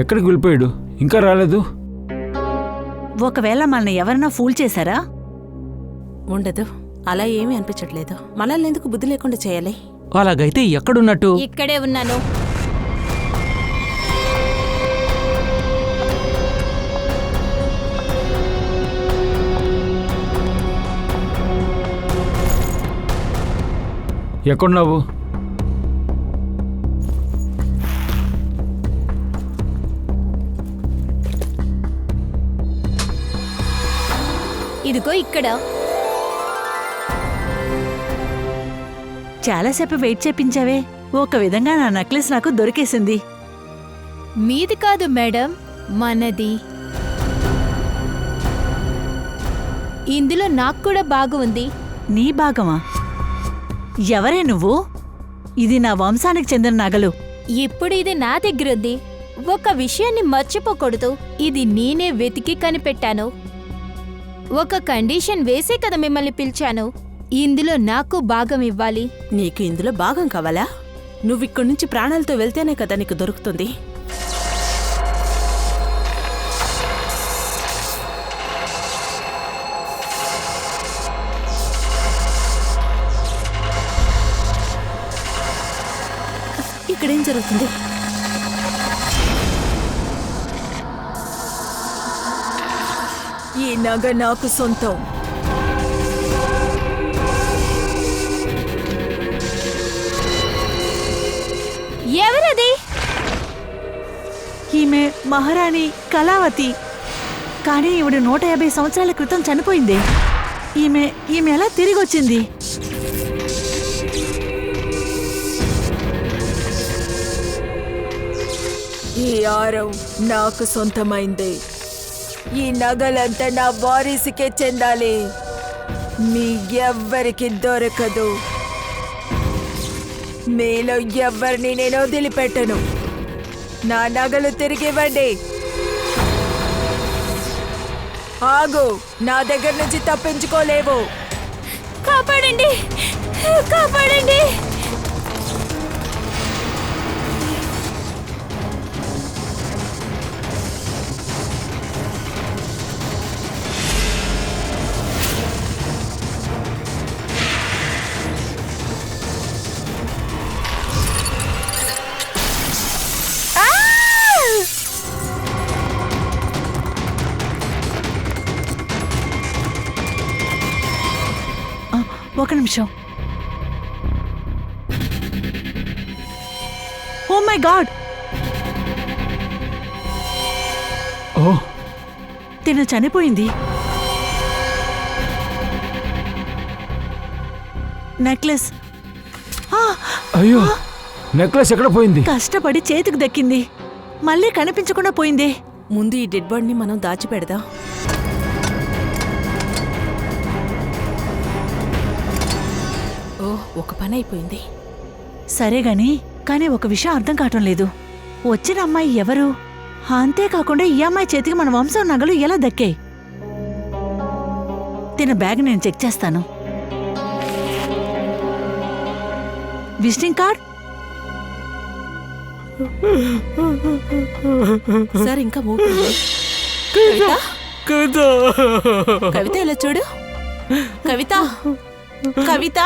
ఎక్కడికి వెళ్ళిపోయాడు? ఇంకా రాలేదు. ఒకవేళ మనల్ని ఎవరన్నా ఫూల్ చేశారా? ఉండదు, అలా ఏమీ అనిపించట్లేదు. మనల్ని ఎందుకు బుద్ధి లేకుండా చేయాలి? అలాగైతే ఎక్కడున్నట్టు? ఇక్కడే ఉన్నాను. ఎక్కడున్నావు? ఇదిగో ఇక్కడ. చాలాసేపు వెయిట్ చేపించావే. ఒక విధంగా నా నెక్లెస్ నాకు దొరికేసింది. మీది కాదు మేడం, మనది. ఇందులో నాకు కూడా భాగం ఉంది. నీ భాగమా? ఎవరే నువ్వు? ఇది నా వంశానికి చెందిన నగలు. ఇప్పుడు ఇది నా దగ్గరుంది. ఒక విషయాన్ని మర్చిపోకూడదు. ఇది నేనే వెతికి కనిపెట్టాను. ఒక కండిషన్ వేసే కదా మిమ్మల్ని పిలిచాను. ఇందులో నాకు భాగం ఇవ్వాలి. నీకు ఇందులో భాగం కావాలా? నువ్విక్కడి నుంచి ప్రాణాలతో వెళ్తేనే కదా నీకు దొరుకుతుంది. ఇక్కడేం జరుగుతుంది? ఈ నగ నాకు సొంతం. ఎవరది? ఈమె మహారాణి కళావతి. కానీ ఈవిడ 150 సంవత్సరాల క్రితం చనిపోయింది. ఈమె ఎలా తిరిగి వచ్చింది? ఈ ఆరం నాకు సొంతమైంది. ఈ నగలంతా నా వారీసుకే చెందాలి. మీ ఎవ్వరికి దొరకదు. మీలో ఎవ్వరిని నేను వదిలిపెట్టను. నా నగలు తిరిగివ్వండి. ఆగు, నా దగ్గర నుంచి తప్పించుకోలేవు. కాపాడండి, కాపాడండి. ఒక నిమిషం. Oh my God! ఓ, తిను చనిపోయింది. నెక్లెస్. అయ్యో, నెక్లెస్ ఎక్కడ పోయింది? కష్టపడి చేతికి దక్కింది, మళ్ళీ కనిపించకుండా పోయింది. ముందు ఈ డెడ్ బాడీని మనం దాచిపెడదాం. ఓ, ఒక పని అయిపోయింది. సరే గాని, కానీ ఒక విషయం అర్థం కావటం లేదు. వచ్చిన అమ్మాయి ఎవరు? అంతేకాకుండా ఈ అమ్మాయి చేతికి మన వంశం నగలు ఎలా దక్కాయి? తిన బ్యాగ్ నేను చెక్ చేస్తాను. Visiting card. సార్, ఇంకా మూడు. కవిత ఇలా చూడు. కవిత, కవిత.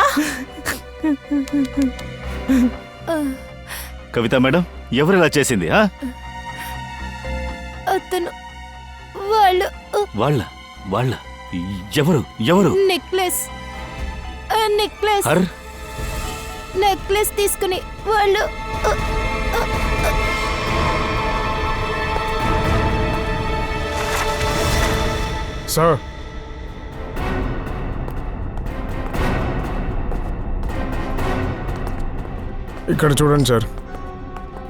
కవిత మేడం, ఎవరు ఇలా చేసింది? అతను వాళ్ళు వాళ్ళ వాళ్ళ ఎవరు ఎవరు? నెక్లెస్ నెక్లెస్ హర్ నెక్లెస్ తీసుకుని వాళ్ళు సార్, ఇక్కడ చూడండి సార్.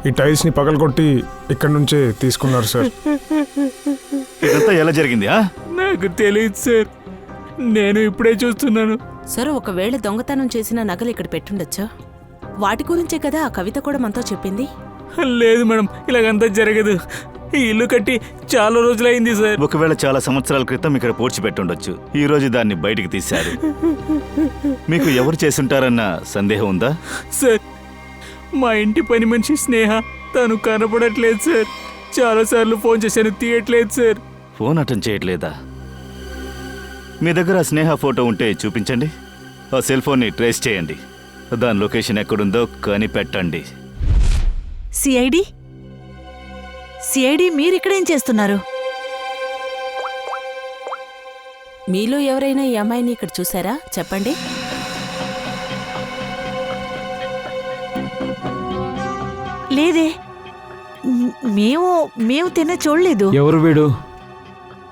ఈ టైల్స్ని పగలగొట్టి ఇక్కడి నుంచే తీసుకున్నారు సార్. ఇదంతా ఎలా జరిగింది? నాకు తెలియదు సార్, నేను ఇప్పుడే చూస్తున్నాను. సార్, ఒకవేళ దొంగతనం చేసిన నగలు ఇక్కడ పెట్టుండొచ్చా? వాటి గురించే కదా ఆ కవిత కూడా మనతో చెప్పింది. లేదు మేడం, ఇలాగంతా జరగదు. ఈ ఇల్లు కట్టి చాలా రోజులైంది సార్. ఒకవేళ చాలా సంవత్సరాల క్రితం ఇక్కడ పూడ్చిపెట్టుండొచ్చు. ఈ రోజు దాన్ని బయటికి తీశారు. మీకు ఎవరు చేసుంటారన్న సందేహం ఉందా? సార్, మా ఇంటి పని మనిషి స్నేహ, తను కనపడట్లేదు సార్. చాలాసార్లు ఫోన్ చేశాను, తీయట్లేదు సార్. ఫోన్ అటెండ్ చేయట్లేదా? మీ దగ్గర ఆ స్నేహ ఫోటో ఉంటే చూపించండి. ఆ సెల్ ఫోన్ని ట్రేస్ చేయండి. దాని లొకేషన్ ఎక్కడుందో కనిపెట్టండి. సిఐడి మీరిక్కడేం చేస్తున్నారు? మీలో ఎవరైనా ఈ అమ్మాయిని ఇక్కడ చూసారా? చెప్పండి. లేదే, మేము తిన్న చూడలేదు. ఎవరు వీడు?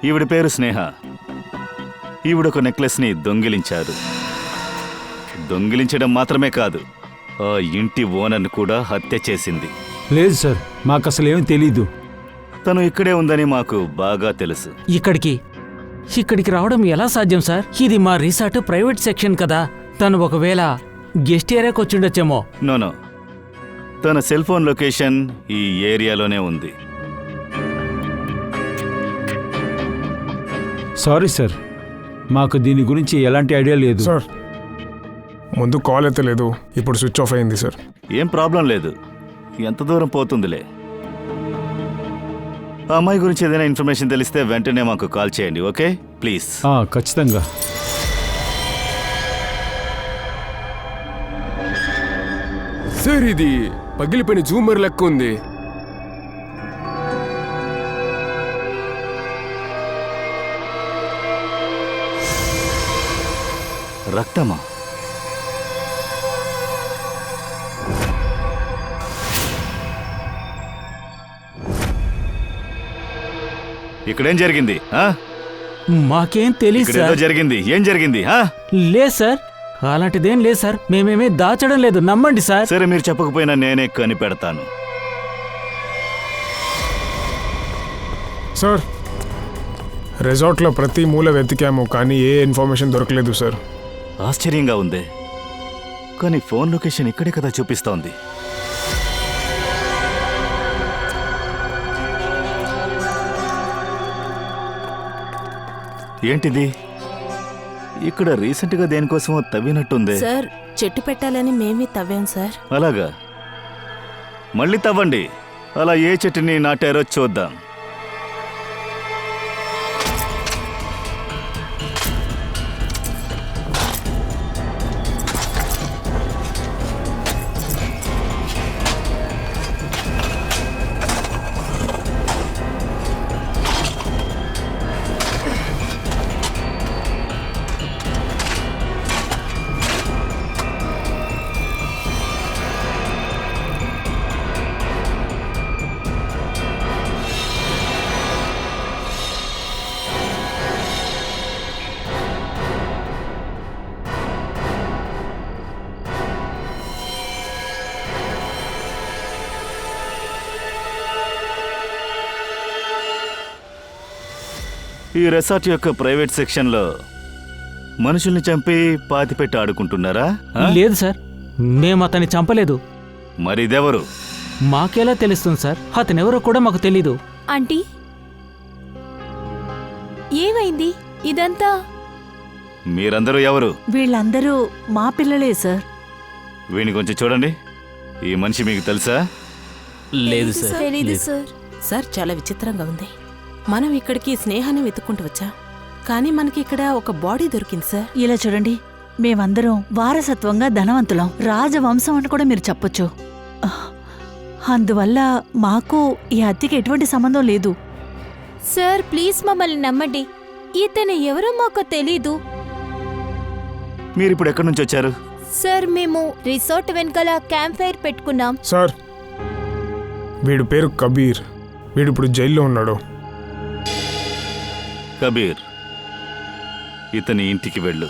ఈవిడ పేరు స్నేహ. ఈవిడొక నెక్లెస్ని దొంగిలించారు. దొంగిలించడం మాత్రమే కాదు, ఆ ఇంటి ఓనర్ని కూడా హత్య చేసింది. లేదు సార్, మాకు అసలు ఏమీ తెలీదు. తను ఇక్కడే ఉందని మాకు బాగా తెలుసు. ఇక్కడికి రావడం ఎలా సాధ్యం సార్? ఇది మా రిసార్ట్ ప్రైవేట్ సెక్షన్ కదా. తను ఒకవేళ గెస్ట్ ఏరియాకి వచ్చిండొచ్చేమో. నోనో, తన సెల్ ఫోన్ లొకేషన్ ఈ ఏరియాలోనే ఉంది. సారీ సార్, మాకు దీని గురించి ఎలాంటి ఐడియా లేదు. సార్, ముందు కాల్ ఎత్తలేదు, ఇప్పుడు స్విచ్ ఆఫ్ అయింది సార్. ఏం ప్రాబ్లం లేదు, ఎంత దూరం పోతుందిలే. ఆ అమ్మాయి గురించి ఏదైనా ఇన్ఫర్మేషన్ తెలిస్తే వెంటనే మాకు కాల్ చేయండి, ఓకే? ప్లీజ్. ఖచ్చితంగా. సార్, ఇది పగిలిపోయిన జూమర్ లెక్క ఉంది. రక్తమా? ఇక్కడేం జరిగింది? మాకేం తెలియదు ఇక్కడేదో సార్. జరిగింది. ఏం జరిగింది? లేదు సార్, అలాంటిదేం లేదు సార్. మేమేమీ దాచడం లేదు, నమ్మండి సార్. సరే, మీరు చెప్పకపోయినా నేనే కనిపెడతాను. సార్, రిసార్ట్లో ప్రతి మూల వెతికాము, కానీ ఏ ఇన్ఫర్మేషన్ దొరకలేదు సార్. ఆశ్చర్యంగా ఉంది, కానీ ఫోన్ లొకేషన్ ఇక్కడే కదా చూపిస్తోంది. ఏంటిది? ఇక్కడ రీసెంట్గా దేనికోసమో తవ్వినట్టుంది. సార్, చెట్టు పెట్టాలని మేమే తవ్వాం సార్. అలాగా? మళ్ళీ తవ్వండి. అలా ఏ చెట్టుని నాటారో చూద్దాం. ఈ రిసార్ట్ యొక్క ప్రైవేట్ సెక్షన్లో మనుషుల్ని చంపి పాతిపెట్టి ఆడుకుంటున్నారా? లేదు సార్, మేము అతన్ని చంపలేదు. మరి ఇదెవరు? మాకెలా తెలుస్తుంది సార్? అతనెవరో కూడా మాకు తెలీదు. ఆంటీ, ఏమైంది ఇదంతా? మీరందరూ ఎవరు? వీళ్ళందరూ మా పిల్లలే సార్. వీణి కొంచెం చూడండి. ఈ మనిషి మీకు తెలుసా? లేదు సార్. తెలీదు సార్. సార్, చాలా విచిత్రంగా ఉంది. మనం ఇక్కడికి స్నేహాన్ని వెతుక్కుంటూ వచ్చాం, కానీ మనకి ఇక్కడ ఒక బాడీ దొరికింది సార్. ఇలా చూడండి, మేమందరం వారసత్వంగా ధనవంతులం, రాజవంశం అని కూడా మీరు చెప్పొచ్చు. అందువల్ల మాకు ఈ హత్యకి ఎటువంటి సంబంధం లేదు. సార్, ప్లీజ్ మమ్మల్ని నమ్మండి. ఇతను ఎవరో మాకు తెలీదు. మీరిప్పుడు ఎక్కడి నుంచి వచ్చారు? సార్, మేము రిసార్ట్ వెనకాల క్యాంప్ ఫైర్ పెట్టుకున్నాం. సార్, వీడి పేరు కబీర్. వీడు ఇప్పుడు జైల్లో ఉన్నాడు. కబీర్, ఇతని ఇంటికి వెళ్ళు.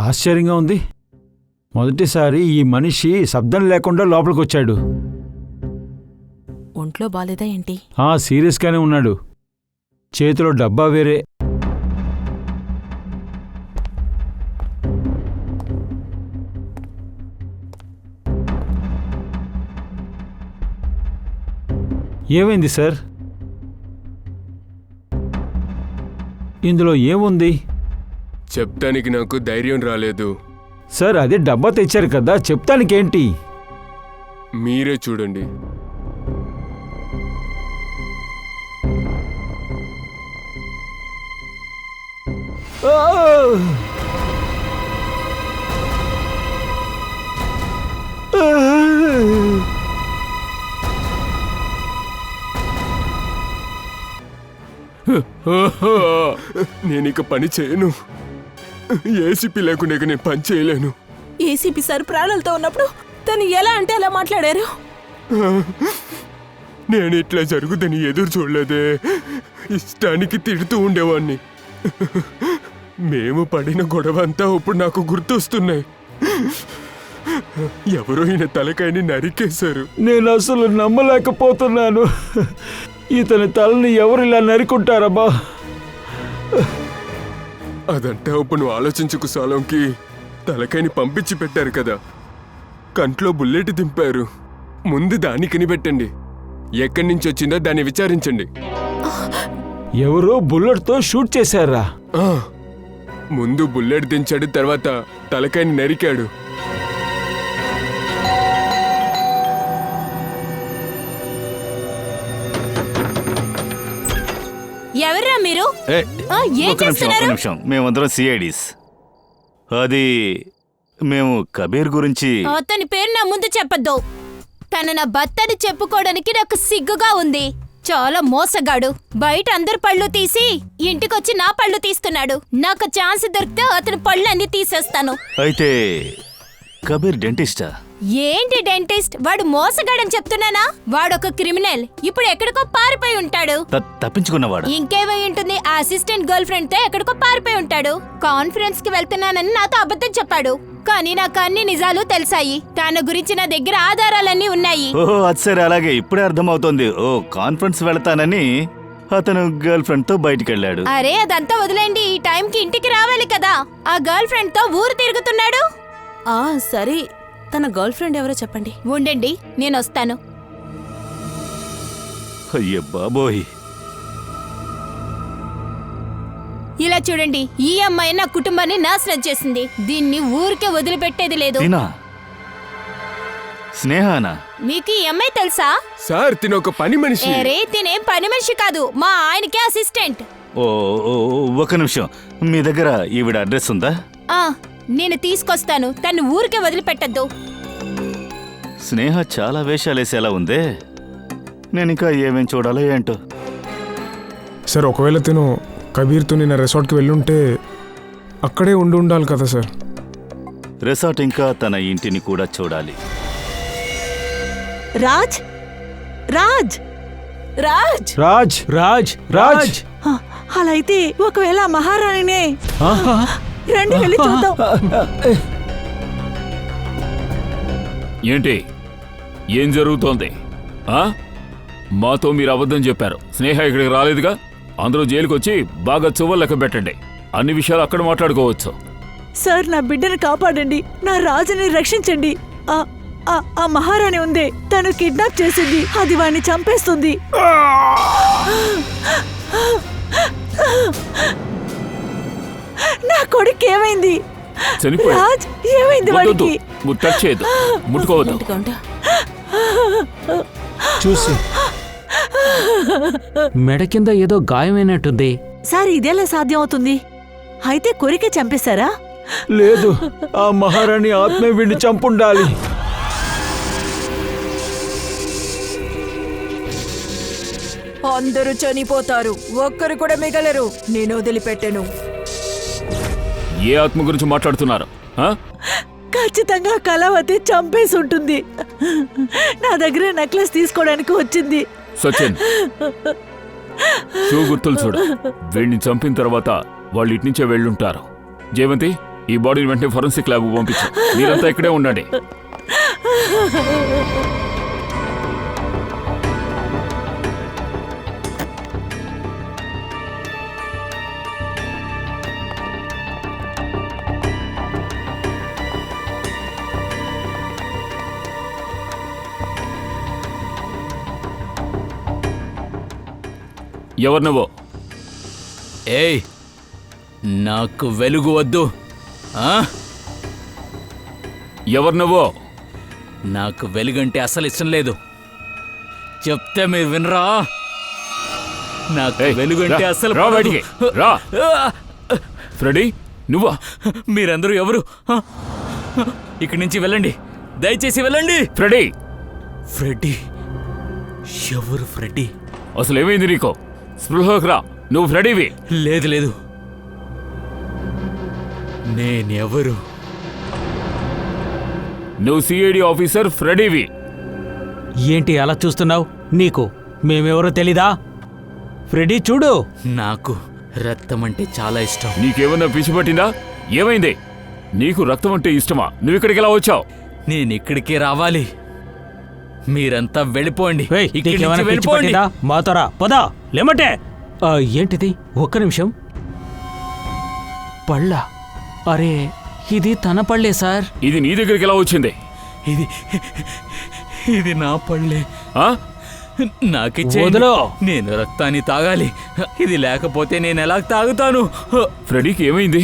ఆశ్చర్యంగా ఉంది. మొదటిసారి ఈ మనిషి శబ్దం లేకుండా లోపలికి వచ్చాడు. ఒంట్లో బాలేదా ఏంటి? సీరియస్గానే ఉన్నాడు. చేతిలో డబ్బా వేరే. ఏమైంది సార్? ఇందులో ఏముంది? చెప్తానికి నాకు ధైర్యం రాలేదు. సార్ అదే డబ్బా తెచ్చారు కదా, చెప్తానికేంటి? మీరే చూడండి. నేనిక పని చేయను. ఏసీపీ లేకుండా ఇక నేను పని చేయలేను. ఏసీపీ సార్ ప్రాణాలతో ఉన్నప్పుడు తను ఎలా అంటే అలా మాట్లాడారు. నేను ఇట్లా జరుగుదని ఎదురు చూడలేదే. ఇష్టానికి తిడుతూ ఉండేవాణ్ణి. మేము పడిన గొడవ అంతా ఇప్పుడు నాకు గుర్తొస్తున్నాయి. ఎవరో ఈయన తలకాయని నరికేశారు. నేను అసలు నమ్మలేకపోతున్నాను. ఇతని తలని ఎవరు ఇలా నరుకుంటారబ్బా? అదంతా ఇప్పుడు నువ్వు ఆలోచించుకు సాలంకి. తలకాయని పంపించి పెట్టారు కదా, కంట్లో బుల్లెట్ దింపారు. ముందు దాన్ని కనిపెట్టండి. ఎక్కడి నుంచి వచ్చిందో దాన్ని విచారించండి. ఎవరో బుల్లెట్తో షూట్ చేశారా? ఆ, ముందు బుల్లెట్ దించాడు, తర్వాత తలకాయని నరికాడు. ఎవర్రా మీరు? ఏ, ఏం ఒక్క నిమిషం. మేమందరం సిఐడీస్. అది మేము కబీర్ గురించి. అతని పేరు నా ముందు చెప్పొద్దు. తన నా భర్తని చెప్పుకోవడానికి నాకు సిగ్గుగా ఉంది. చాలా మోసగాడు. బయట అందరు పళ్ళు తీసి ఇంటికొచ్చి నా పళ్ళు తీస్తున్నాడు. నాకు ఛాన్స్ దొరికితే అతని పళ్ళు అన్ని తీసేస్తాను. అయితే కబీర్ డెంటిస్టా? ఏంటి డెంటిస్ట్? వాడు మోసగాడని చెప్తున్నానా? వాడొక క్రిమినల్. ఇప్పుడు ఎక్కడికో పారిపోయి ఉంటాడు. తప్పించుకున్నవాడు? ఇంకేమై ఉంటుంది? ఆ అసిస్టెంట్ గర్ల్ ఫ్రెండ్ తో ఎక్కడికో పారిపోయి ఉంటాడు. కాన్ఫరెన్స్ కి వెళ్తున్నానని నాతో అబద్ధం చెప్పాడు. కానీ నాకు అన్ని నిజాలు తెలిసాయి. తన గురించి నా దగ్గర ఆధారాలన్నీ ఉన్నాయి. ఓహో, అది సరే. అలాగే ఇప్పుడే అర్థమవుతోంది. ఓ, కాన్ఫరెన్స్ వెళతానని అతను గర్ల్ ఫ్రెండ్ తో బయటికి వెళ్ళాడు. అరే అదంతా వదిలేండి. ఈ టైంకి ఇంటికి రావాలి కదా. ఆ గర్ల్ ఫ్రెండ్ తో ఊరు తిరుగుతున్నాడు. సరే, తన గర్ల్ ఫ్రెండ్ ఎవరో చెప్పండి. ఉండండి, నేను వస్తాను. అయ్య బాబోయ్. ఇలా చూడండి, ఈ అమ్మాయి నా కుటుంబాన్ని నాశనం చేసింది. దీన్ని ఊరికే వదిలిపెట్టేది లేదు. స్నేహానా? మీకు ఈ అమ్మాయి తెలుసా? సార్, తిన ఒక పని మనిషి. అరే తినేం పని మనిషి కాదు, మా ఆయనకే అసిస్టెంట్. ఓ, ఒక నిమిషం. మీ దగ్గర ఈవిడ అడ్రస్ ఉందా? నేను తీసుకొస్తాను. తను ఊరికే వదిలిపెట్టద్దు. స్నేహ చాలా వేషాలేసేలా ఉందే. నేను ఇంకా ఏమేం చూడాలో ఏంటో. సార్, ఒకవేళ తిను కబీర్తో నిన్న రిసార్ట్కి వెళ్ళుంటే అక్కడే ఉండాలి కదా సార్. రిసార్ట్ ఇంకా తన ఇంటిని కూడా చూడాలి. రాజ్ రాజ్ రాజ్ రాజ్ రాజ్ రాజ్ అలా అయితే ఒకవేళ మహారాణినే. రండి వెళ్ళి చూద్దాం. ఏంటి? ఏం జరుగుతోంది? మాతో మీరు అబద్ధం చెప్పారు. స్నేహ ఇక్కడికి రాలేదుగా. అందరూ జైలుకి వచ్చి బాగా చువ్వలు లెక్క పెట్టండి. అన్ని విషయాలు అక్కడ మాట్లాడుకోవచ్చు. సార్, నా బిడ్డను కాపాడండి. నా రాజుని రక్షించండి. ఆ మహారాణి ఉంది, తను కిడ్నాప్ చేసింది. అది వాడిని చంపేస్తుంది. నా కొడుకు ఏమైంది? రాజ్, ఏమైంది వాడికి? ముట్టుకోవద్దు. చూసి మెడ కింద ఏదో గాయమైనట్టుంది. సార్, ఇదెలా సాధ్యం అవుతుంది? అయితే కొరికే చంపేశారా? లేదు, ఆ మహారాణి ఆత్మే వీడిని చంపుండాలి. అందరూ చనిపోతారు, ఒక్కరు కూడా మిగలరు. నేను వదిలిపెట్టను. ఏ ఆత్మ గురించి మాట్లాడుతున్నారు? ఖచ్చితంగా కళావతి చంపేసి ఉంటుంది. నా దగ్గర నెక్లెస్ తీసుకోవడానికి వచ్చింది. సచిన్, షూ గుర్తులు చూడు. వీడిని చంపిన తర్వాత వాళ్ళు ఇట్నుంచే వెళ్ళుంటారు. జయవంతి, ఈ బాడీని వెంటనే ఫోరెన్సిక్ ల్యాబ్ పంపించు. మీరంతా ఇక్కడే ఉండండి. ఎవరు నువ్వు? ఏయ్, నాకు వెలుగు వద్దు. ఆ? ఎవరు నువ్వు? నాకు వెలుగంటే అసలు ఇష్టం లేదు. చెప్తే మీరు వినరా? నాకు ఏయ్, వెలుగంటే రా, అసలు రా పడదు. బయటికి, రా. ఫ్రెడీ, నువ్వా? మీరందరూ ఎవరు? ఇక్కడి నుంచి వెళ్ళండి, దయచేసి వెళ్ళండి. Freddie, Freddie? ఎవరు ఫ్రెడ్డీ? అసలు ఏమైంది నీకు? స్పృహకు రా, నువ్వు ఫ్రెడీవి. లేదు లేదు, నేనెవరు? నువ్వు సిఐడి ఆఫీసర్ ఫ్రెడీవి. ఏంటి అలా చూస్తున్నావు? నీకు మేమెవరో తెలీదా? ఫ్రెడీ చూడు. నాకు రక్తం అంటే చాలా ఇష్టం. నీకేమన్నా పిచ్చి పట్టిందా? ఏమైంది? నీకు రక్తం అంటే ఇష్టమా? నువ్వు ఇక్కడికి ఎలా వచ్చావు? నేను ఇక్కడికి రావాలి, మీరంతా వెళ్ళిపోండి. ఏయ్, ఇక్కడి నీకేమైనా నుంచి పిచ్చి వెళ్ళిపోండి. పట్టిందా? మాతోరా పదా లేమంటే. ఏంటిది? ఒక్క నిమిషం. పళ్ళ? అరే, ఇది తన పళ్ళే సార్. ఇది నీ దగ్గరికి ఎలా వచ్చింది? ఇది నా పళ్ళే. ఆ? నాకిచ్చేయండి. వదిలో. నేను రక్తాన్ని తాగాలి. ఇది లేకపోతే నేను ఎలా తాగుతాను? ఫ్రెడీకి ఏమైంది?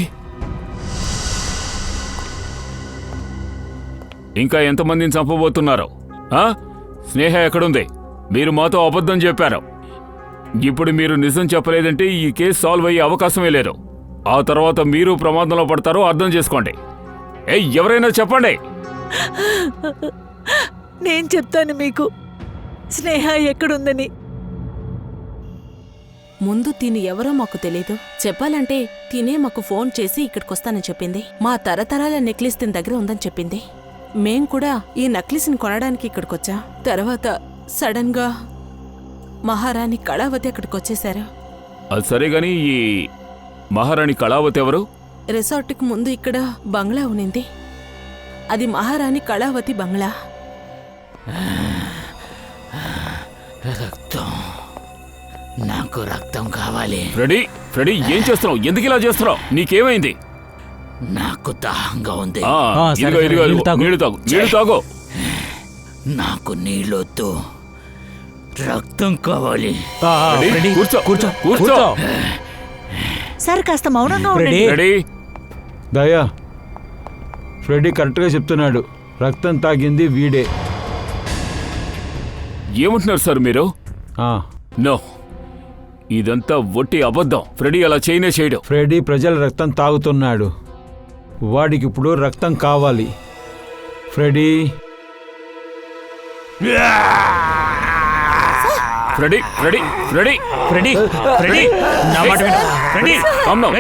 ఇంకా ఎంతమందిని చంపబోతున్నారు? ఆ? స్నేహ ఎక్కడుంది? మీరు మాతో అబద్ధం చెప్పారు. ఇప్పుడు మీరు నిజం చెప్పలేదంటే ఈ కేసు సాల్వ్ అయ్యే అవకాశమే లేదు. ఆ తర్వాత మీరు ప్రమాదంలో పడతారో అర్థం చేసుకోండి. ఏయ్, ఎవరైనా చెప్పండి. నేను చెప్తాను మీకు స్నేహ ఎక్కడుందని. ముందు తిని ఎవరో మాకు తెలీదు. చెప్పాలంటే తినే మాకు ఫోన్ చేసి ఇక్కడికొస్తానని చెప్పింది. మా తరతరాల నెక్లెస్ తిన దగ్గర ఉందని చెప్పింది. మేం కూడా ఈ నక్లెస్ని కొనడానికి ఇక్కడికొచ్చా. తర్వాత సడన్ గా మహారాణి కళావతి అక్కడికొచ్చేశారు. అది సరే గాని ఈ మహారాణి కళావతి ఎవరు? రిసార్ట్కి ముందు ఇక్కడ బంగ్లా ఉనింది. అది మహారాణి కళావతి బంగ్లా. రక్తం, నాకు రక్తం కావాలి. ఫ్రెడీ ఏం చేస్తున్నావు? ఎందుకు ఇలా చేస్తున్నావు? నీకేమైంది? నాకు దాహంగా ఉంది. ఇదిగో ఇదిగో నీళ్ళు తాగు. నీళ్ళు తాగు. నాకు నీళ్ళొద్దు, రక్తం కావాలి. ఫ్రెడీ, కూర్చో కూర్చో కూర్చో. సార్ కాస్త మౌనంగా ఉండండి. ఫ్రెడీ, దయా, ఫ్రెడీ కరెక్ట్గా చెప్తున్నాడు. రక్తం తాగింది వీడే. ఏమంటున్నారు సార్ మీరు? ఆ, నో, ఇదంతా ఒట్టి అబద్ధం. ఫ్రెడీ అలా చేయనే చేయడు. ఫ్రెడీ ప్రజల రక్తం తాగుతున్నాడు. వాడికి ఇప్పుడు రక్తం కావాలి. Freddie, Freddie Freddie Freddie Freddie, Freddie, నా మాట విను. ఫ్రెడీ, కామ్ డౌన్,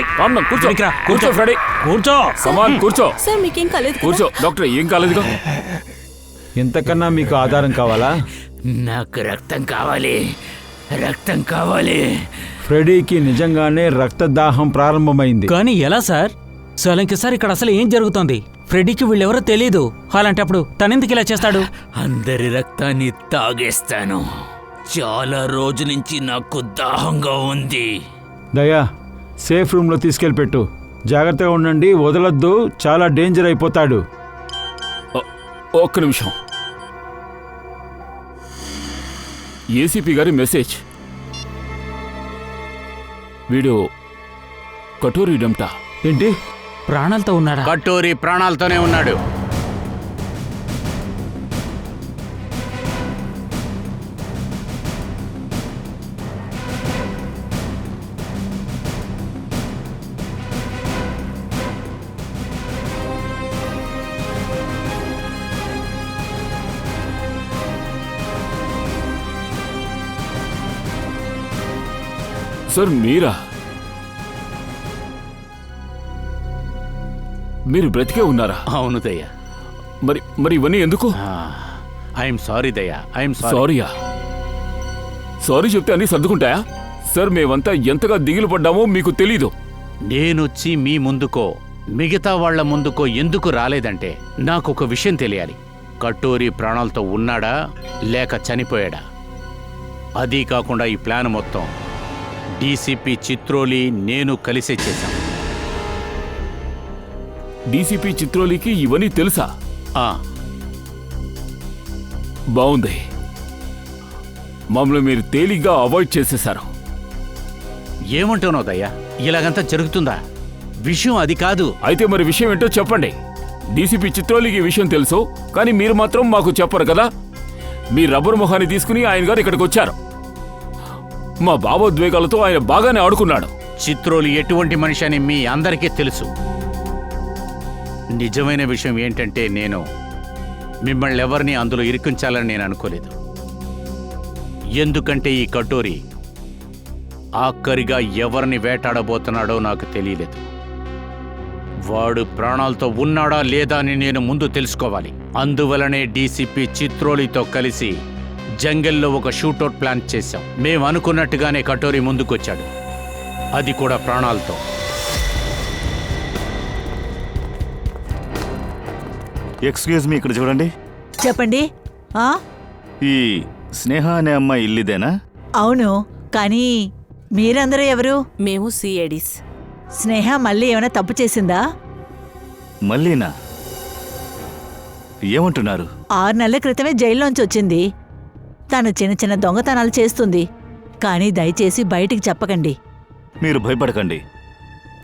కూర్చో. ఇక్కడికి రా, కూర్చో ఫ్రెడీ. కూర్చో. కమాన్ కూర్చో. సార్ మీకేం కాలేదు కదా? కూర్చో. డాక్టర్ ఏం కాలేదుగా? ఇంతకన్నా మీకు ఆధారం కావాలా? నాకు రక్తం కావాలి, రక్తం కావాలి. ఫ్రెడీకి నిజంగానే రక్తదాహం ప్రారంభమైంది. కానీ ఎలా సార్? సోలంకి సార్, ఇక్కడ అసలు ఏం జరుగుతోంది? ఫ్రెడీకి వీళ్ళెవరో తెలీదు. అలాంటప్పుడు తనెందుకు ఇలా చేస్తాడు? అందరి రక్తాన్ని తాగేస్తాను. చాలా రోజు నుంచి నాకు దాహంగా ఉంది. దయా, సేఫ్ రూమ్లో తీసుకెళ్ళి పెట్టు. జాగ్రత్తగా ఉండండి, వదలొద్దు, చాలా డేంజర్ అయిపోతాడు. ఒక్క నిమిషం. ఏసీపీ గారి మెసేజ్. వీడు కటోరీ డెంటా. ఏంటి? ప్రాణాలతో ఉన్నాడా? కటోరీ ప్రాణాలతోనే ఉన్నాడు. సార్ మీరా? మీరు బ్రతికే ఉన్నారా? అవును దయ్యా. మరి ఇవన్నీ ఎందుకు? ఐఎమ్ సారీ దయ్యా, ఐఎమ్ సారీ. సారీయా? సారీ చెప్తే అన్నీ సర్దుకుంటాయా? సార్, మేమంతా ఎంతగా దిగులు పడ్డామో మీకు తెలీదు. నేనొచ్చి మీ ముందుకో మిగతా వాళ్ల ముందుకో ఎందుకు రాలేదంటే నాకు ఒక విషయం తెలియాలి. కటోరీ ప్రాణాలతో ఉన్నాడా లేక చనిపోయాడా? అదీ కాకుండా ఈ ప్లాన్ మొత్తం డీసీపీ చిత్రోలి నేను కలిసే చేశాం. డీసీపీ చిత్రోలికి ఇవన్నీ తెలుసా? ఆ, బావుంది. మమ్మల్ని మీరు తేలిగ్గా అవాయిడ్ చేసేశారు. ఏమంటున్నావు దయ్యా? ఇలాగంతా జరుగుతుందా? విషయం అది కాదు. అయితే మరి విషయం ఏంటో చెప్పండి. డీసీపీ చిత్రోలికి ఈ విషయం తెలుసు, కానీ మీరు మాత్రం మాకు చెప్పరు కదా. మీ రబ్బరు మొహాన్ని తీసుకుని ఆయన గారు ఇక్కడికి వచ్చారు. మా భావోద్వేగాలతో ఆయన బాగానే ఆడుకున్నాడు. చిత్రోలు ఎటువంటి మనిషి అని మీ అందరికీ తెలుసు. నిజమైన విషయం ఏంటంటే నేను మిమ్మల్ని ఎవరిని అందులో ఇరికించాలని నేను అనుకోలేదు. ఎందుకంటే ఈ కటోరి ఆఖరిగా ఎవరిని వేటాడబోతున్నాడో నాకు తెలియలేదు. వాడు ప్రాణాలతో ఉన్నాడా లేదా అని నేను ముందు తెలుసుకోవాలి. అందువలనే డీసీపీ చిత్రోలితో కలిసి జంగల్లో ఒక షూటౌట్ ప్లాన్ చేశాం. మేము అనుకున్నట్టుగానే కటోరి ముందుకొచ్చాడు, అది కూడా ప్రాణాలతో. ఎక్స్క్యూజ్ మీ, ఇక్కడ చూడండి. చెప్పండి. ఆ ఈ స్నేహ అనే అమ్మాయి ఇల్లుదేనా? అవును, కానీ మీరందరూ ఎవరు? మేము సిఐడీస్. స్నేహ మళ్ళీ ఏమైనా తప్పు చేసిందా? మళ్ళీనా? ఏమంటున్నారు? 6 నెలల క్రితమే జైల్లోంచి వచ్చింది. తను చిన్న చిన్న దొంగతనాలు చేస్తుంది, కానీ దయచేసి బయటికి చెప్పకండి. మీరు భయపడకండి.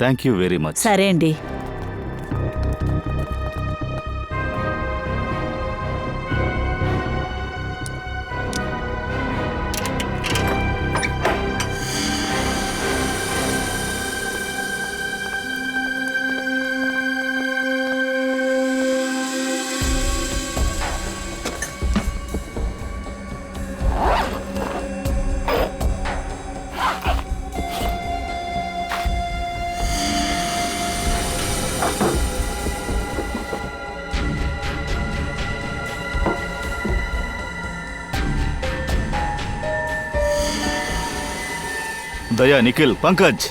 Thank you very much. సరే అండి. దయా, నిఖిల్, పంకజ్,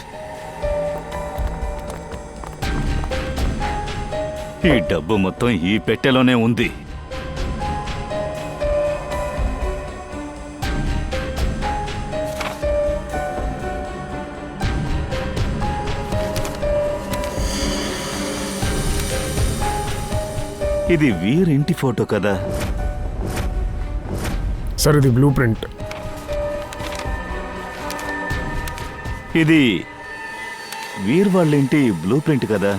ఈ డబ్బు మొత్తం ఈ పెట్టెలోనే ఉంది. ఇది వీరింటి ఫోటో కదా? సార్ ఇది బ్లూ ప్రింట్. ఇది వీర్ వాళ్ళ ఇంటి బ్లూ ప్రింట్ కదా?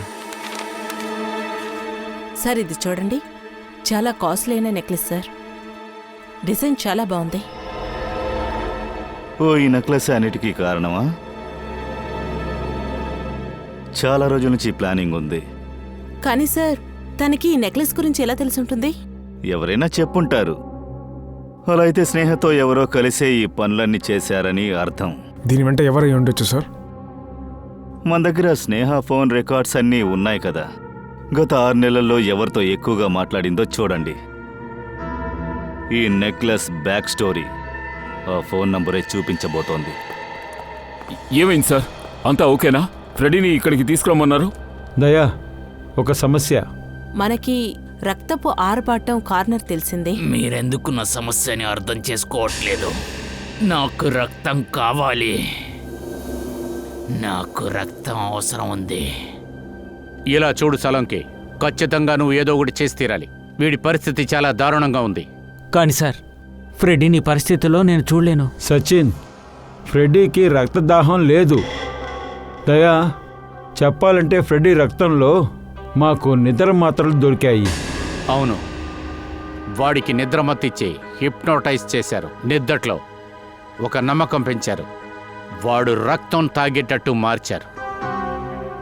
సార్ ఇది చూడండి, చాలా కాస్ట్లీ అయిన నెక్లెస్ సార్. డిజైన్ చాలా బాగుంది. ఓ, ఈ నెక్లెస్ అన్నిటికీ కారణమా? చాలా రోజుల నుంచి ప్లానింగ్ ఉంది. కానీ సార్, తనకి ఈ నెక్లెస్ గురించి ఎలా తెలిసి ఉంటుంది? ఎవరైనా చెప్పుంటారు. అలా అయితే స్నేహతో ఎవరో కలిసే ఈ పనులన్నీ చేశారని అర్థం. దీని వెంట ఎవరై ఉండొచ్చు సార్? మన దగ్గర స్నేహ ఫోన్ రికార్డ్స్ అన్నీ ఉన్నాయి కదా. గత 6 నెలల్లో ఎవరితో ఎక్కువగా మాట్లాడిందో చూడండి. ఈ నెక్లెస్ బ్యాక్ స్టోరీ ఆ ఫోన్ నంబరే చూపించబోతోంది. ఏమైంది సార్? అంతా ఓకేనా? ఫ్రెడీని ఇక్కడికి తీసుకురమ్మన్నారు. దయా, ఒక సమస్య. మనకి రక్తపు ఆరబాటం కార్నర్ తెలిసిందే. మీరెందుకు నా సమస్యని అర్థం చేసుకోవట్లేదు? నాకు రక్తం కావాలి. నాకు రక్తం అవసరం ఉంది. ఇలా చూడు సలంకి, ఖచ్చితంగా నువ్వు ఏదో ఒకటి చేసి తీరాలి. వీడి పరిస్థితి చాలా దారుణంగా ఉంది. కానీ సార్, ఫ్రెడీని పరిస్థితిలో నేను చూడలేను. సచిన్, ఫ్రెడీకి రక్తదాహం లేదు. దయా, చెప్పాలంటే ఫ్రెడీ రక్తంలో మాకు నిద్ర మాత్రలు దొరికాయి. అవును, వాడికి నిద్రమత్తిచ్చి హిప్నోటైజ్ చేశారు. నిద్దట్లో ఒక నమ్మకం పెంచారు. వాడు రక్తం తాగేటట్టు మార్చారు.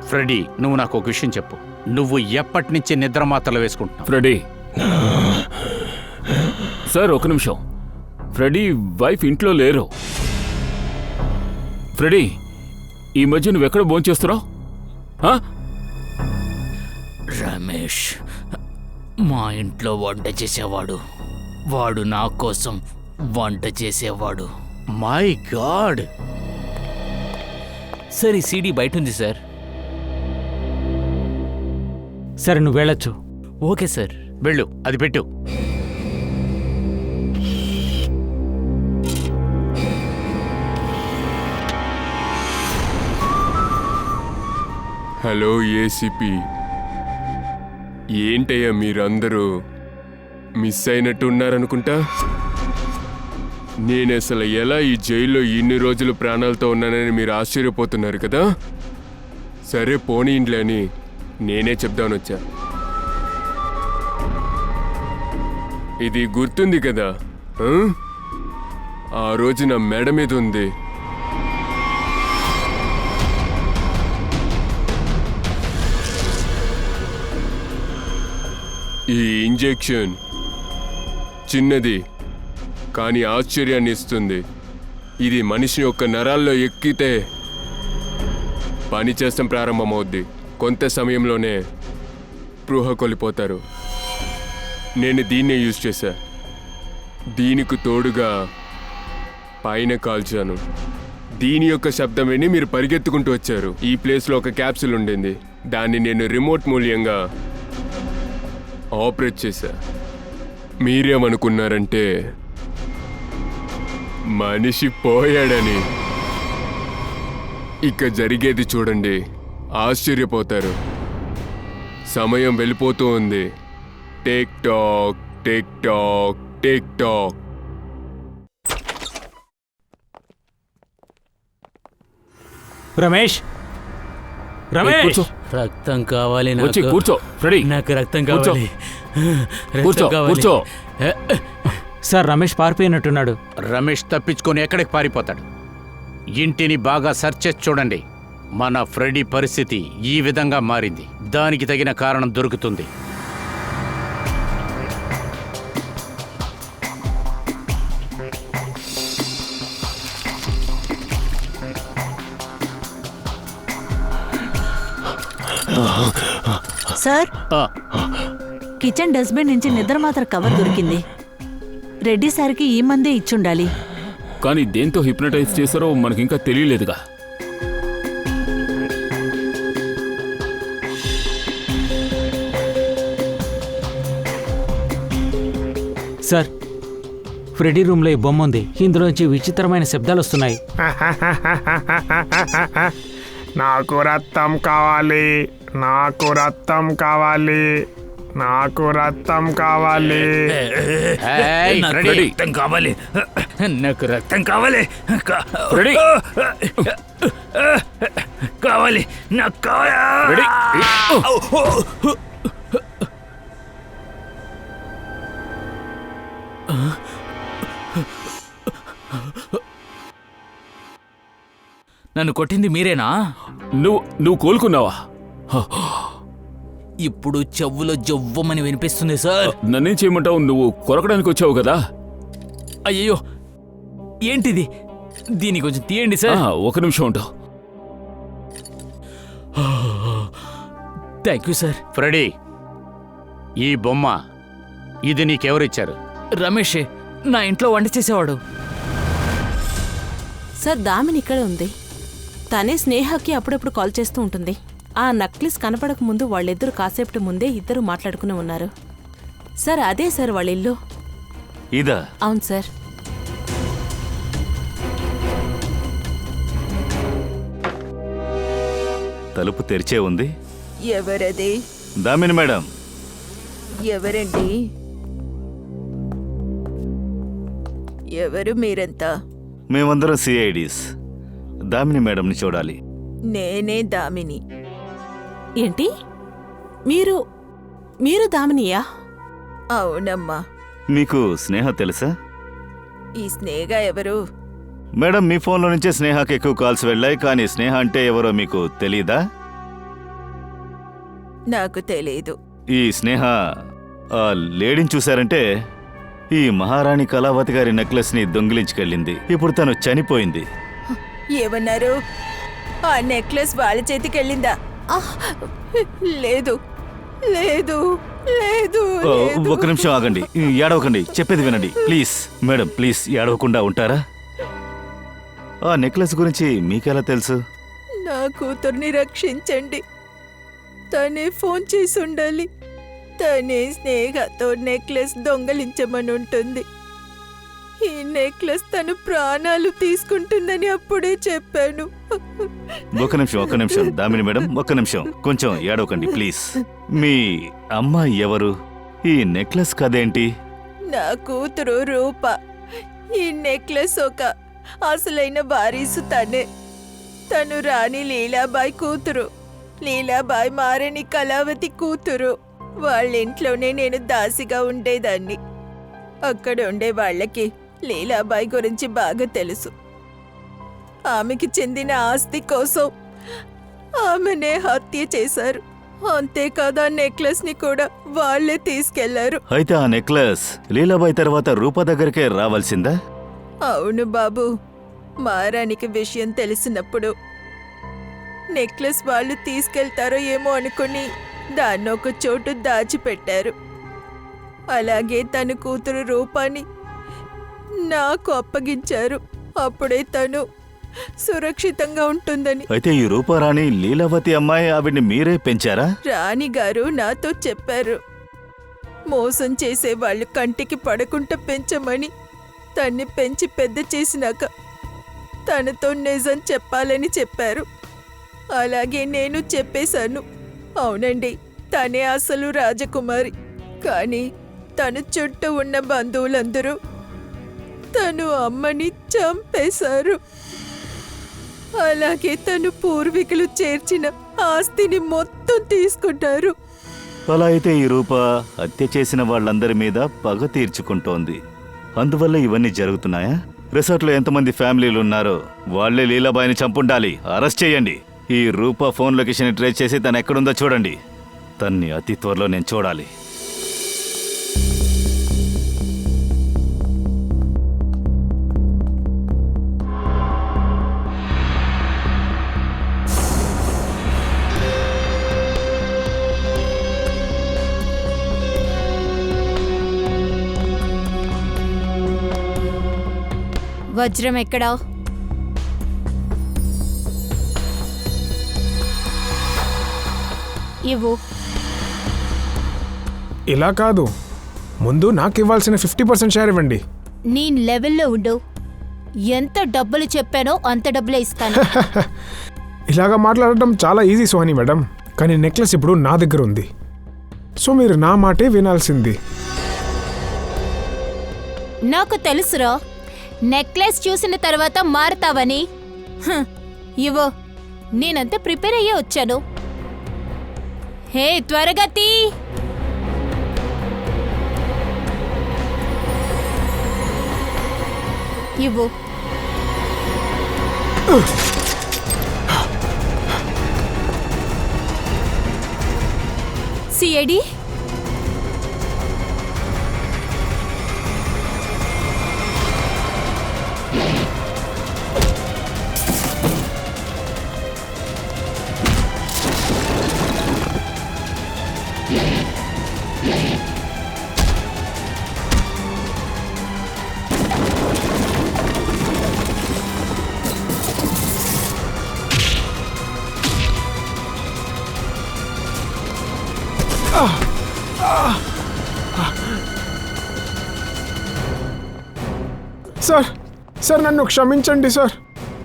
ఫ్రెడీ, నువ్వు నాకు ఒక విషయం చెప్పు. నువ్వు ఎప్పటి నుంచి నిద్ర మాత్రలు వేసుకుంటున్నావు? ఫ్రెడీ సార్, ఒక నిమిషం. ఫ్రెడీ వైఫ్ ఇంట్లో లేరు. ఫ్రెడీ, ఈ మధ్య నువ్వెక్కడ భోంచేస్తున్నావు? రమేష్ మా ఇంట్లో వంట చేసేవాడు. వాడు నా కోసం వంట చేసేవాడు. My God! సరే, సీడీ బయట ఉంది సార్. సరే, నువ్వు వెళ్ళొచ్చు. Okay sir. వెళ్ళు, అది పెట్టు. హలో ఏసీపీ, ఏంటయ్యా మీరందరూ మిస్ అయినట్టు ఉన్నారనుకుంటా. నేనసలు ఎలా ఈ జైల్లో ఇన్ని రోజులు ప్రాణాలతో ఉన్నానని మీరు ఆశ్చర్యపోతున్నారు కదా. సరే పోనీంట్లే అని నేనే చెప్దామనొచ్చా. ఇది గుర్తుంది కదా, ఆ రోజు నా మెడ మీద ఉంది. ఈ ఇంజెక్షన్ చిన్నది కానీ ఆశ్చర్యాన్ని ఇస్తుంది. ఇది మనిషి యొక్క నరాల్లో ఎక్కితే పని చేస్తాం ప్రారంభమవుద్ది. కొంత సమయంలోనే స్పృహ కోల్పోతారు. నేను దీన్నే యూజ్ చేశా. దీనికి తోడుగా పైన కాల్చాను. దీని యొక్క శబ్దం విని మీరు పరిగెత్తుకుంటూ వచ్చారు. ఈ ప్లేస్లో ఒక క్యాప్సూల్ ఉండింది. దాన్ని నేను రిమోట్ మూల్యంగా ఆపరేట్ చేశా. మీరేమనుకున్నారంటే మనిషి పోయాడని. ఇక జరిగేది చూడండి, ఆశ్చర్యపోతారు. సమయం వెళ్ళిపోతూ ఉంది. Tick tock tick tock tick talk. Ramesh, Ramesh, కూర్చో. రక్తం కావాలి వచ్చి కూర్చో. ఫ్రెడీ, నాకు రక్తం కూర్చో. కావాలి. కూర్చో, కూర్చో. సార్ రమేష్ పారిపోయినట్టున్నాడు. రమేష్ తప్పించుకొని ఎక్కడికి పారిపోతాడు? ఇంటిని బాగా సెర్చ్ చేసి చూడండి. మన ఫ్రెడీ పరిస్థితి ఈ విధంగా మారింది. దానికి తగిన కారణం దొరుకుతుంది. సార్, కిచెన్ డస్ట్బిన్ నుంచి నిద్ర మాత్ర కవర్ దొరికింది. రెడ్డి సార్కి ఈ మందే ఇచ్చుండాలి. కానీ దేంతో హిప్నటైజ్ చేశారో మనకింకా తెలియలేదుగా. సార్, ఫ్రెడీ రూమ్లో ఈ బొమ్మ ఉంది. ఇందులోంచి విచిత్రమైన శబ్దాలు వస్తున్నాయి. నాకు రక్తం కావాలి, నాకు రక్తం కావాలి, నాకు రక్తం కావాలి. రక్తం కావాలి, నాకు రక్తం కావాలి, ఫ్రెడీ, కావాలి, నాకు కావాలి. నన్ను కొట్టింది మీరేనా? నువ్వు కోలుకున్నావా? ఇప్పుడు చెవులో జవ్వమని వినిపిస్తుంది సార్. నన్నేం చేయమంటావు? నువ్వు కొరకడానికి వచ్చావు కదా. అయ్యో, ఏంటిది? దీన్ని కొంచెం తీయండి సార్. ఒక నిమిషం ఉంటావు. Thank you sir. ఫ్రెడీ, ఈ బొమ్మ ఇది నీకెవరిచ్చారు? రమేష్, నా ఇంట్లో వంట చేసేవాడు. సార్, దామిని ఇక్కడే ఉంది. తనే స్నేహకి అప్పుడప్పుడు కాల్ చేస్తూ ఉంటుంది. ఆ నక్లిస్ కనపడక ముందు వాళ్ళిద్దరు కాసేపటి ముందే ఇద్దరు మాట్లాడుకుని ఉన్నారు. సార్, అదే సార్ వాళ్ళ ఇల్లు. ఇదా? అవును సార్. తలుపు తెరిచే ఉంది. ఎవరది? దామిని మేడం. ఎవరండి? ఎవరు మీరంతా? మేమందరం సిఐడీస్. దామిని మేడంని చూడాలి. నేనే దామిని. ఏంటి? మీరు దామినియా? అవునమ్మా. మీకు స్నేహ తెలుసా? ఈ స్నేహ ఎవరు? మేడం, మీ ఫోన్లో నుంచే స్నేహకి ఎక్కువ కాల్స్ వెళ్ళాయి, కానీ స్నేహ అంటే ఎవరో మీకు తెలీదా? నాకు తెలీదు. ఈ స్నేహ ఆ లేడీని చూశారంటే ఈ మహారాణి కళావతి గారి నెక్లెస్ని దొంగిలించుకెళ్ళింది. ఇప్పుడు తను చనిపోయింది. ఏమన్నారు? ఆ నెక్లెస్ వాళ్ళ చేతికెళ్ళిందా? లేదు లేదు లేదు. ఒక్క నిమిషం ఆగండి, ఏడవకండి, చెప్పేది వినండి ప్లీజ్. మేడం ప్లీజ్ ఏడవకుండా ఉంటారా? ఆ నెక్లెస్ గురించి మీకెలా తెలుసు? నా కూతుర్ని రక్షించండి. తనే ఫోన్ చేసి ఉండాలి. తనే స్నేహతో నెక్లెస్ దొంగలించమని ఉంటుంది. ఈ నెక్లెస్ తను ప్రాణాలు తీసుకుంటుందని అప్పుడే చెప్పాను. ఒక్క నిమిషం దామిని మేడం, ఒక్క నిమిషం, కొంచెం ఏడవకండి ప్లీజ్. మీ అమ్మాయి ఎవరు? ఈ నెక్లెస్ కదేంటి? నా కూతురు రూప. ఈ నెక్లెస్ ఒక అసలైన వారీసు తనే. తను రాణి లీలాబాయి కూతురు. లీలాబాయ్ మారని కళావతి కూతురు. వాళ్ళింట్లోనే నేను దాసిగా ఉండేదాన్ని. అక్కడ ఉండే వాళ్ళకి లీలాబాయ్ గురించి బాగా తెలుసు. ఆమెకి చెందిన ఆస్తి కోసం ఆమెనే హత్య చేశారు. అంతేకాదు ఆ నెక్లెస్ ని కూడా వాళ్లే తీసుకెళ్లారు. అయితే ఆ నెక్లెస్ లీలాబాయ్ తర్వాత రూప దగ్గరికే రావాల్సిందా? అవును బాబు. మారానికి విషయం తెలిసినప్పుడు నెక్లెస్ వాళ్ళు తీసుకెళ్తారో ఏమో అనుకుని దాన్ని ఒక చోటు దాచిపెట్టారు. అలాగే తన కూతురు రూపాని నాకు అప్పగించారు. అప్పుడే తను సురక్షితంగా ఉంటుందని. అయితే ఈ రూపారాణి లీలావతి అమ్మాయి ఆవిడ్ని మీరే పెంచారా? రాణిగారు నాతో చెప్పారు. మోసం చేసే వాళ్ళు కంటికి పడకుండా పెంచమని. తన్ని పెంచి పెద్ద చేసినాక తనతో నిజం చెప్పాలని చెప్పారు. అలాగే నేను చెప్పేశాను. అవునండి, తనే అసలు రాజకుమారి. కానీ తన చుట్టూ ఉన్న బంధువులందరూ తను అమ్మని చంపేశారు. అలాగే తను పూర్వీకులు చేర్చిన ఆస్తిని మొత్తం తీసుకుంటారు. అలా అయితే ఈ రూప హత్య చేసిన వాళ్ళందరి మీద పగ తీర్చుకుంటోంది. అందువల్ల ఇవన్నీ జరుగుతున్నాయా? రిసార్ట్లో ఎంతమంది ఫ్యామిలీలు ఉన్నారో వాళ్లే లీలాబాయిని చంపుండాలి. అరెస్ట్ చేయండి. ఈ రూప ఫోన్ లొకేషన్ ట్రేస్ చేసి తను ఎక్కడుందో చూడండి. తన్ని అతి త్వరలో నేను చూడాలి. వజ్రం ఎక్కడా? ఇవ్వు. ఇలా కాదు, ముందు నాకు ఇవ్వాల్సిన 50% షేర్ ఇవ్వండి. నీ లెవెల్లో ఉండు. ఎంత డబ్బులు చెప్పానో అంత డబ్బులే ఇస్తాను. ఇలాగా మాట్లాడటం చాలా ఈజీ సోహని మేడం, కానీ నెక్లెస్ ఇప్పుడు నా దగ్గర ఉంది. సో మీరు నా మాటే వినాల్సింది. నాకు తెలుసురా, నెక్లెస్ చూసిన తర్వాత మారుతావని. ఇవ్వు. నేనంతా ప్రిపేర్ అయ్యే వచ్చాను. హే, త్వరగా తీ. ఇవ్వు. సిఐడి, సార్ సార్ నన్ను క్షమించండి సార్.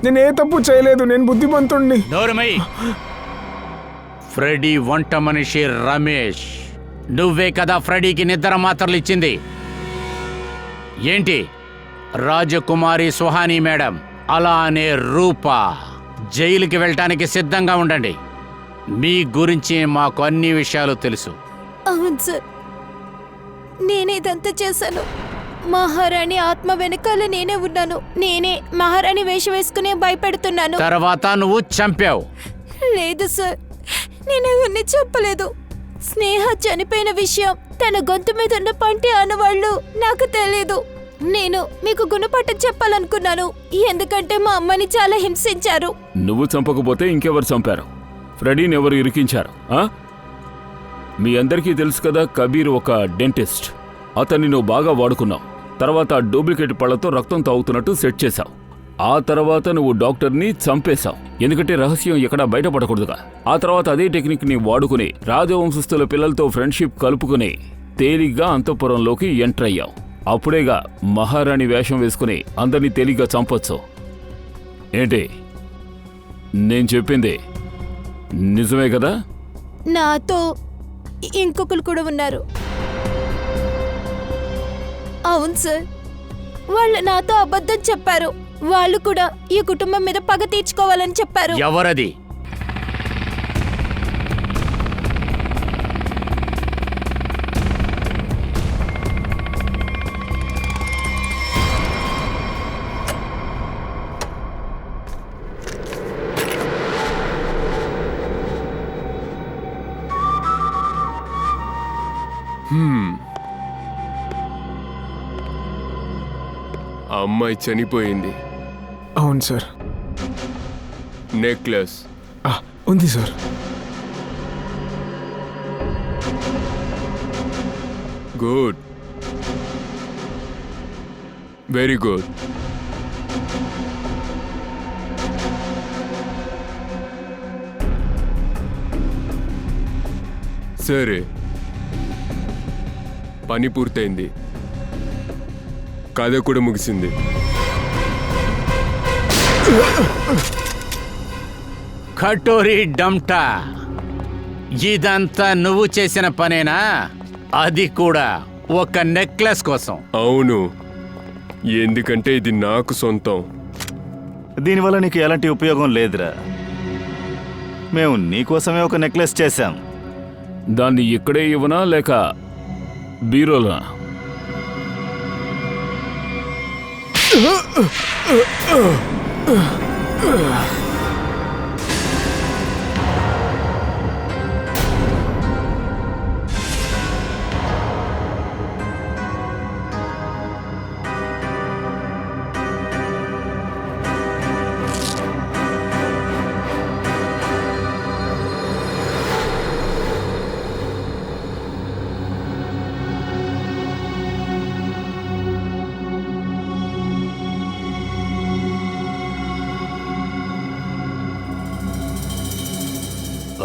నేను ఏ తప్పు చేయలేదు. నేను బుద్ధిమంతుణ్ణి. నోరుమై. ఫ్రెడీ వంట మనిషి రమేష్, నువ్వే కదా ఫ్రెడీకి నిద్ర మాత్రలు ఇచ్చింది? ఏంటి రాజకుమారి సుహాని మేడం, అలానే రూప జైలుకి వెళ్ళటానికి సిద్ధంగా ఉండండి. మీ గురించి మాకు అన్ని విషయాలు తెలుసు. అవును సార్, నేనే ఇదంతా చేశాను. మహారాణి ఆత్మ వెనకాల నేనే ఉన్నాను. నేనే మహారాణి వేషం వేసుకునే భయపెడుతున్నాను. తర్వాత నువ్వు చంపావు. లేదు సార్, నేనెవరిని చెప్పలేదు. స్నేహ చనిపోయిన విషయం, తన గొంతు మీద ఉన్న పంటి ఆనవాళ్ళు నాకు తెలీదు. నేను మీకు గుణపాఠం చెప్పాలనుకున్నాను, ఎందుకంటే మా అమ్మని చాలా హింసించారు. నువ్వు చంపకపోతే ఇంకెవరు చంపారు? ఫ్రెడీని ఎవరు ఇరికించారు? మీ అందరికీ తెలుసు కదా, కబీర్ ఒక డెంటిస్ట్. అతన్ని నువ్వు బాగా వాడుకున్నావు. తర్వాత డూప్లికేట్ పళ్లతో రక్తం తాగుతున్నట్టు సెట్ చేశావు. ఆ తర్వాత నువ్వు డాక్టర్ని చంపేశావు, ఎందుకంటే రహస్యం ఎక్కడా బయటపడకూడదుగా. ఆ తర్వాత అదే టెక్నిక్ని వాడుకుని రాజవంశస్థుల పిల్లలతో ఫ్రెండ్షిప్ కలుపుకుని తేలిగ్గా అంతఃపురంలోకి ఎంటర్ అయ్యావు. అప్పుడేగా మహారాణి వేషం వేసుకుని అందరినీ తేలిగ్గా చంపొచ్చు. ఏంటి నేను చెప్పింది నిజమే కదా? నాతో ఇంకొకరు కూడా ఉన్నారు. అవును సార్, వాళ్ళు నాతో అబద్ధం చెప్పారు. వాళ్ళు కూడా ఈ కుటుంబం మీద పగ తీర్చుకోవాలని చెప్పారు. ఎవరది? ఆ అమ్మాయి చనిపోయింది. అవును సార్. నెక్లెస్ ఉంది సార్. Good, very good. సరే, పని పూర్తయింది, కథ కూడా ముగిసింది. కటోరీ డమ్టా, ఇదంతా నువ్వు చేసిన పనేనా? అది కూడా ఒక నెక్లెస్ కోసం? అవును, ఎందుకంటే ఇది నాకు సొంతం. దీనివల్ల నీకు ఎలాంటి ఉపయోగం లేదురా. మేము నీకోసమే ఒక నెక్లెస్ చేశాం. దాన్ని ఇక్కడే ఇవ్వనా లేక బీరోలా?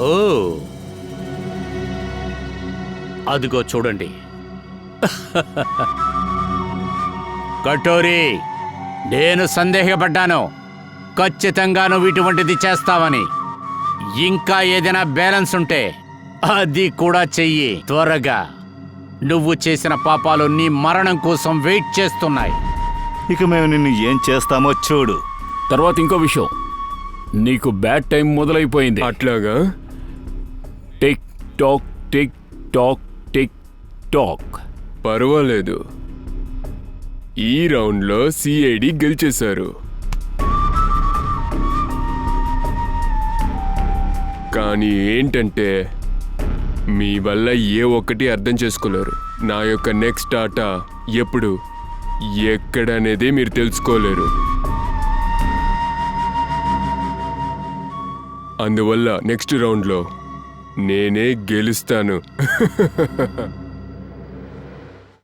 ఓ, అదిగో చూడండి. కటోరీ, నేను సందేహపడ్డాను ఖచ్చితంగా నువ్వు ఇటువంటిది చేస్తావని. ఇంకా ఏదైనా బ్యాలెన్స్ ఉంటే అది కూడా చెయ్యి త్వరగా. నువ్వు చేసిన పాపాలు నీ మరణం కోసం వెయిట్ చేస్తున్నాయి. ఇక మేము నిన్ను ఏం చేస్తామో చూడు. తర్వాత ఇంకో విషయం, నీకు బ్యాడ్ టైం మొదలైపోయింది. అట్లాగా? Tick tock tick tock tick tock. పర్వాలేదు, ఈ రౌండ్లో సిఐడి గెలిచేశారు. కానీ ఏంటంటే మీ వల్ల ఏ ఒక్కటి అర్థం చేసుకోలేరు. నా యొక్క నెక్స్ట్ ఆట ఎప్పుడు ఎక్కడనేది మీరు తెలుసుకోలేరు. అందువల్ల నెక్స్ట్ రౌండ్లో నేనే గెలుస్తాను.